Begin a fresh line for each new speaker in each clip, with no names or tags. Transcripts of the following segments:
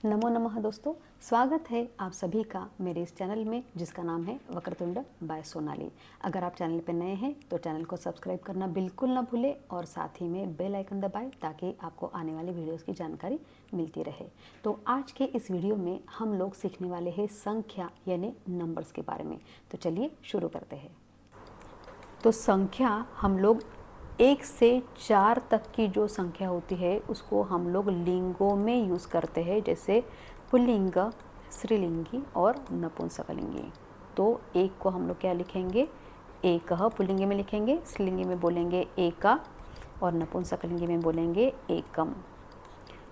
नमो नमः दोस्तों, स्वागत है आप सभी का मेरे इस चैनल में जिसका नाम है वक्रतुंड बाय सोनाली। अगर आप चैनल पर नए हैं तो चैनल को सब्सक्राइब करना बिल्कुल ना भूलें और साथ ही में बेल आइकन दबाएं ताकि आपको आने वाली वीडियोस की जानकारी मिलती रहे। तो आज के इस वीडियो में हम लोग सीखने वाले हैं संख्या यानी नंबर्स के बारे में। तो चलिए शुरू करते हैं। तो संख्या हम लोग 1 से 4 तक की जो संख्या होती है उसको हम लोग लिंगों में यूज़ करते हैं, जैसे पुल्लिंग, स्त्रीलिंगी और नपुंसकलिंगी। तो एक को हम लोग क्या लिखेंगे, एकः पुल्लिंगी में लिखेंगे, स्त्रीलिंगी में बोलेंगे एका और नपुंसकलिंगी में बोलेंगे एकम।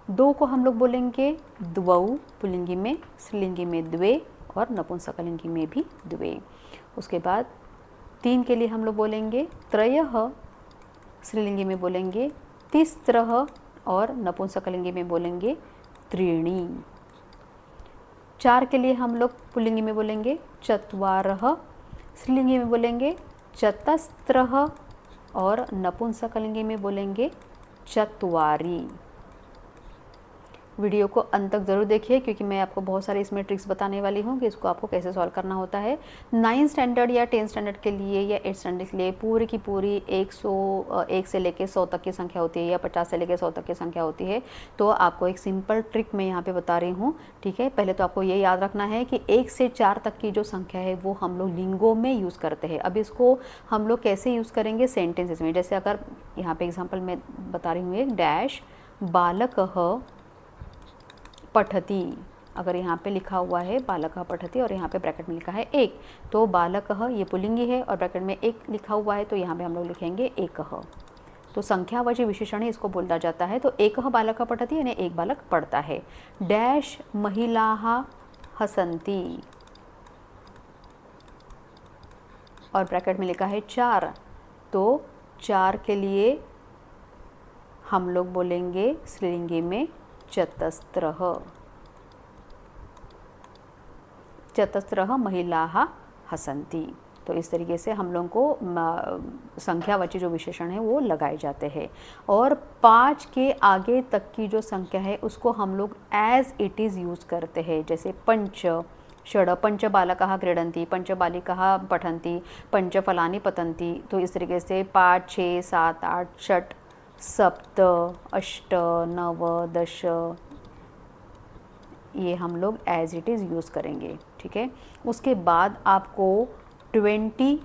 2 को हम लोग बोलेंगे द्वौ पुल्लिंगी में, स्त्रीलिंगी में द्वे और नपुंसकलिंगी में भी द्वे। उसके बाद 3 के लिए हम लोग बोलेंगे त्रयः, स्त्रीलिंगी में बोलेंगे तिस्रः और नपुंसकलिंगी में बोलेंगे त्रीणि। 4 के लिए हम लोग पुल्लिंगी में बोलेंगे चत्वारः, स्त्रीलिंगी में बोलेंगे चतस्रः और नपुंसकलिंगी में बोलेंगे चत्वारि। वीडियो को अंत तक ज़रूर देखिए क्योंकि मैं आपको बहुत सारे इसमें ट्रिक्स बताने वाली हूँ कि इसको आपको कैसे सॉल्व करना होता है। 9 स्टैंडर्ड या 10 स्टैंडर्ड के लिए या 8 स्टैंडर्ड के लिए पूरी की पूरी 101 से लेके 100 तक की संख्या होती है या 50 से लेके 100 तक की संख्या होती है। तो आपको एक सिंपल ट्रिक मैं यहाँ पे बता रही हूँ, ठीक है। पहले तो आपको ये याद रखना है कि 1 से 4 तक की जो संख्या है वो हम लोग लिंगों में यूज़ करते हैं। अब इसको हम लोग कैसे यूज़ करेंगे सेंटेंसेस में। जैसे अगर यहाँ पे एग्जाम्पल मैं बता रही हूँ, एक डैश बालकः पठति, अगर यहाँ पे लिखा हुआ है बालकः पठति और यहाँ पे ब्रैकेट में लिखा है 1, तो बालकः ये पुल्लिंगी है और ब्रैकेट में 1 लिखा हुआ है तो यहाँ पे हम लोग लिखेंगे एकः। तो संख्यावाची विशेषण है, इसको बोला जाता है। तो एकः बालकः पठति यानी एक बालक पढ़ता है। डैश महिलाः हसन्ति और ब्रैकेट में लिखा है 4, तो 4 के लिए हम लोग बोलेंगे स्त्रीलिंगी में चतस्रः, चतस्रः महिलाः हसन्ति। तो इस तरीके से हम लोगों को संख्यावाची जो विशेषण है वो लगाए जाते हैं। और 5 के आगे तक की जो संख्या है उसको हम लोग एज इट इज़ यूज़ करते हैं, जैसे पंच, षड, पंच बालकाः क्रीडन्ति, पंच बालिकाः पठन्ति, पंच फलानि पतन्ति। तो इस तरीके से 5, 6, 7, 8, षट, सप्त, अष्ट, नव, दश, ये हम लोग एज इट इज़ यूज़ करेंगे, ठीक है। उसके बाद आपको 20,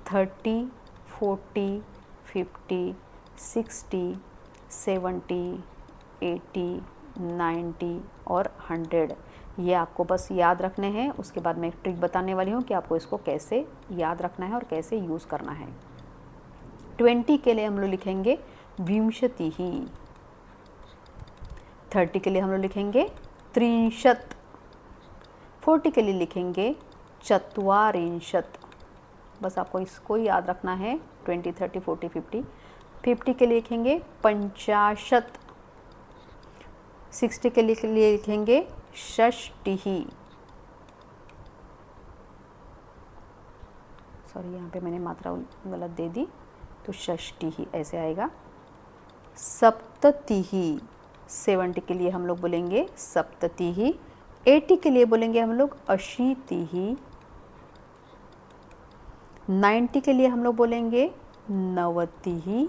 30, 40, 50, 60, 70, 80, 90 और 100 ये आपको बस याद रखने हैं। उसके बाद मैं एक ट्रिक बताने वाली हूँ कि आपको इसको कैसे याद रखना है और कैसे यूज़ करना है। 20 के लिए हम लोग लिखेंगे विंशतिः, 30 के लिए हम लोग लिखेंगे त्रिंशत्, 40 के लिए लिखेंगे चत्वारिंशत्। बस आपको इसको याद रखना है। 20, 30, 40, 50। 50 के लिए लिखेंगे 50, 60 के लिए लिखेंगे षष्टिः। सॉरी, यहाँ पे मैंने मात्रा गलत दे दी, तो षष्टिः ऐसे आएगा। सप्ततिः, 70 के लिए हम लोग बोलेंगे सप्ततिः। 80 के लिए बोलेंगे हम लोग अशीतिः। 90 के लिए हम लोग बोलेंगे नवतिः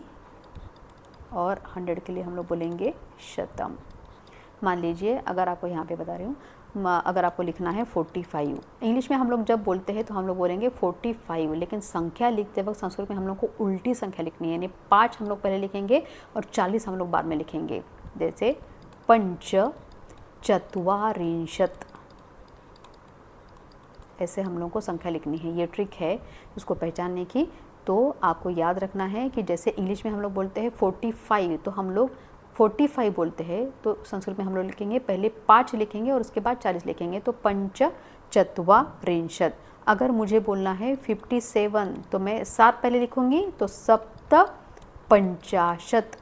और 100 के लिए हम लोग बोलेंगे शतम। मान लीजिए अगर आपको यहाँ पे बता रही हूँ, अगर आपको लिखना है 45, इंग्लिश में हम लोग जब बोलते हैं तो हम लोग बोलेंगे 45, लेकिन संख्या लिखते वक्त संस्कृत में हम लोग को उल्टी संख्या लिखनी है, यानी 5 हम लोग पहले लिखेंगे और 40 हम लोग बाद में लिखेंगे। जैसे पंच चत्वारिंशत्, ऐसे हम लोग को संख्या लिखनी है। ये ट्रिक है उसको पहचानने की। तो आपको याद रखना है कि जैसे इंग्लिश में हम लोग बोलते हैं 45, तो हम लोग 45 बोलते हैं, तो संस्कृत में हम लोग लिखेंगे पहले 5 लिखेंगे और उसके बाद 40 लिखेंगे, तो पंच चत्वारिंशत्। अगर मुझे बोलना है 57 तो मैं 7 पहले लिखूंगी, तो सप्त पंचाशत्।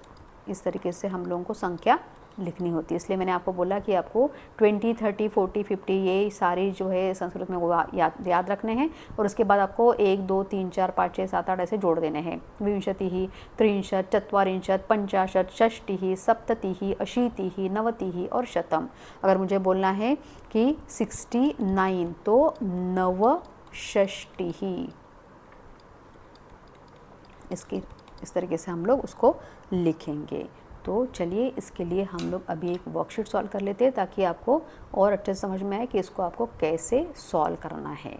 इस तरीके से हम लोगों को संख्या लिखनी होती है। इसलिए मैंने आपको बोला कि आपको 20, 30, 40, 50 ये सारी जो है संस्कृत में वो याद रखने हैं और उसके बाद आपको 1, 2, 3, 4, 5, 6, 7, 8 ऐसे जोड़ देने हैं। विंशतिः, त्रिंशत्, चत्वारिंशत्, पंचाशत्, षष्टिः, सप्ततिः, अशीतिः, नवतिः और शतम। अगर मुझे बोलना है कि 69 तो नवषष्टिः। इस तरीके से हम लोग उसको लिखेंगे। तो चलिए इसके लिए हम लोग अभी एक वर्कशीट सॉल्व कर लेते हैं ताकि आपको और अच्छे से समझ में आए कि इसको आपको कैसे सॉल्व करना है।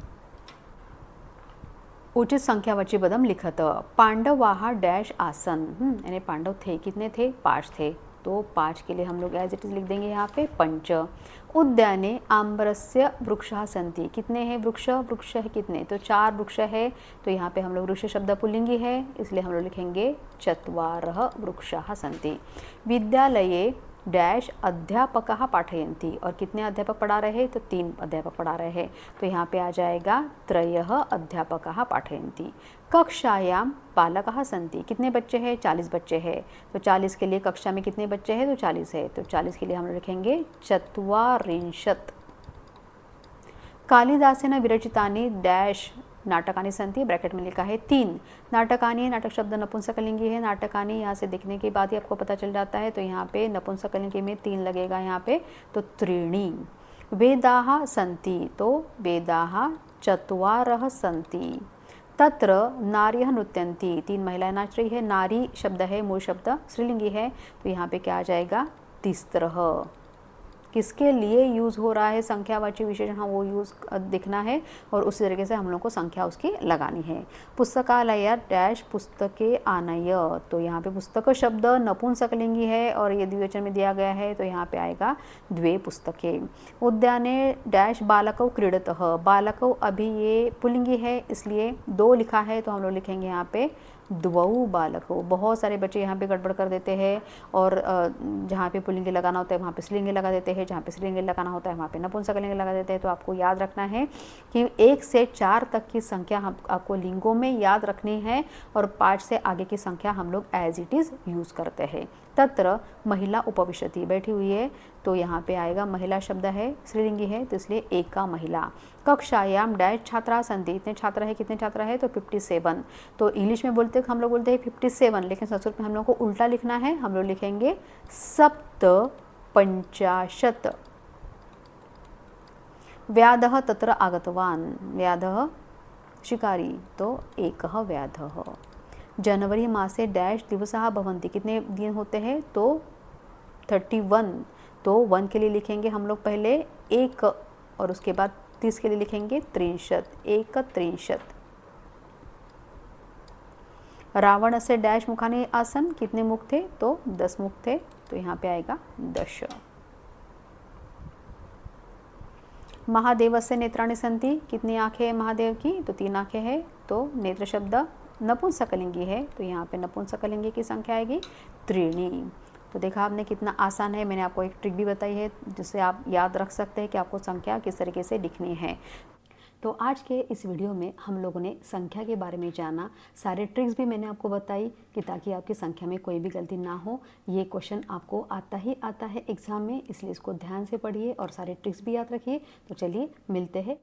उचित संख्यावाची पदम लिखत। पांडवाः डैश आसन, यानी पांडव थे, कितने थे? 5 थे। तो 5 के लिए हम लोग एज इट इज लिख देंगे यहाँ पे 5। उद्याने आम्रस्य वृक्षाः सन्ति, कितने हैं वृक्ष? वृक्ष है कितने? तो 4 वृक्ष है। तो यहाँ पे हम लोग वृक्ष शब्द पुल्लिंगी है, इसलिए हम लोग लिखेंगे चत्वारः वृक्षाः सन्ति। विद्यालये डैश अध्यापकाः पाठयन्ति, और कितने अध्यापक पढ़ा रहे हैं? तो 3 अध्यापक पढ़ा रहे हैं। तो यहाँ पे आ जाएगा त्रयः अध्यापकाः पाठयन्ति। कक्षायां बालकाः सन्ति, कितने बच्चे हैं? 40 बच्चे हैं। तो 40 के लिए कक्षा में कितने बच्चे हैं? तो 40 है। तो 40 के लिए हम लिखेंगे चत्वारिंशत्। कालिदासेन विरचितानि डैश नाटकानि सन्ति, ब्रैकेट में लिखा है 3 नाटकानि। नाटक शब्द नपुंसकलिंगी है। नाटकानि यहाँ से देखने के बाद ही आपको पता चल जाता है। तो यहाँ पे नपुंसकलिंगी में 3 लगेगा यहाँ पे, तो त्रीणि। वेदाः सन्ति, तो वेदाः चत्वारः सन्ति। तत्र नार्यः नृत्यन्ति, 3 महिलाएं नाच रही है। नारी शब्द है, मूल शब्द स्त्रीलिंगी है। तो यहाँ पे क्या आ जाएगा? तिस्रः। किसके लिए यूज़ हो रहा है संख्यावाची विशेषण, हाँ वो यूज़ दिखना है और उसी तरीके से हम लोग को संख्या उसकी लगानी है। पुस्तकालय डैश पुस्तके आनय, तो यहाँ पे पुस्तक शब्द नपुंसकलिंगी है और ये द्विवचन में दिया गया है। तो यहाँ पे आएगा द्वे पुस्तके। उद्याने डैश बालकौ क्रीडतः, बालकौ अभी ये पुल्लिंगी है इसलिए 2 लिखा है। तो हम लोग लिखेंगे यहाँ पे द्वौ बालकौ। बहुत सारे बच्चे यहाँ पे गड़बड़ कर देते हैं और जहाँ पे पुल्लिंगी लगाना होता है वहाँ पे स्त्रीलिंगी लगा देते हैं, जहाँ पे स्त्रीलिंगी लगाना होता है वहाँ पे नपुंसकलिंगी लगा देते हैं। तो आपको याद रखना है कि 1 से 4 तक की संख्या हम आपको लिंगों में याद रखनी है और 5 से आगे की संख्या हम लोग एज इट इज़ यूज़ करते हैं। तत्र महिला उपविशति, बैठी हुई है। तो यहाँ पे आएगा महिला शब्द है, स्त्रीलिंगी है, तो इसलिए एका महिला। कक्षायाम डैश छात्रा सन्ति, इतने छात्र है, कितने छात्र है? तो 57। तो इंग्लिश में बोलते हम लोग बोलते हैं 57, लेकिन संस्कृत में हम लोग को उल्टा लिखना है। हम लोग लिखेंगे सप्तपञ्चाशत्। व्याधः तत्र आगतवान्, व्याधः शिकारी, तो एकः व्याधः। जनवरी मासे डैश दिवसाः भवन्ति, कितने दिन होते हैं? तो 31। तो 1 के लिए लिखेंगे हम लोग पहले 1 और उसके बाद 30 के लिए लिखेंगे 63, 31। रावण से डैश मुखानि आसन, कितने मुख थे? तो 10 मुख थे। तो यहाँ पे आएगा 10। महादेव से नेत्राणि सन्ति, कितनी आंखें हैं महादेव की? तो 3 आंखें हैं। तो नेत्र शब्द नपुंसकलिंगी है, तो यहाँ पे नपुंसकलिंगी की संख्या आएगी त्रीणि। तो देखा आपने कितना आसान है। मैंने आपको एक ट्रिक भी बताई है जिससे आप याद रख सकते हैं कि आपको संख्या किस तरीके से लिखनी है। तो आज के इस वीडियो में हम लोगों ने संख्या के बारे में जाना, सारे ट्रिक्स भी मैंने आपको बताई कि ताकि आपकी संख्या में कोई भी गलती ना हो। ये क्वेश्चन आपको आता ही आता है एग्ज़ाम में, इसलिए इसको ध्यान से पढ़िए और सारे ट्रिक्स भी याद रखिए। तो चलिए मिलते हैं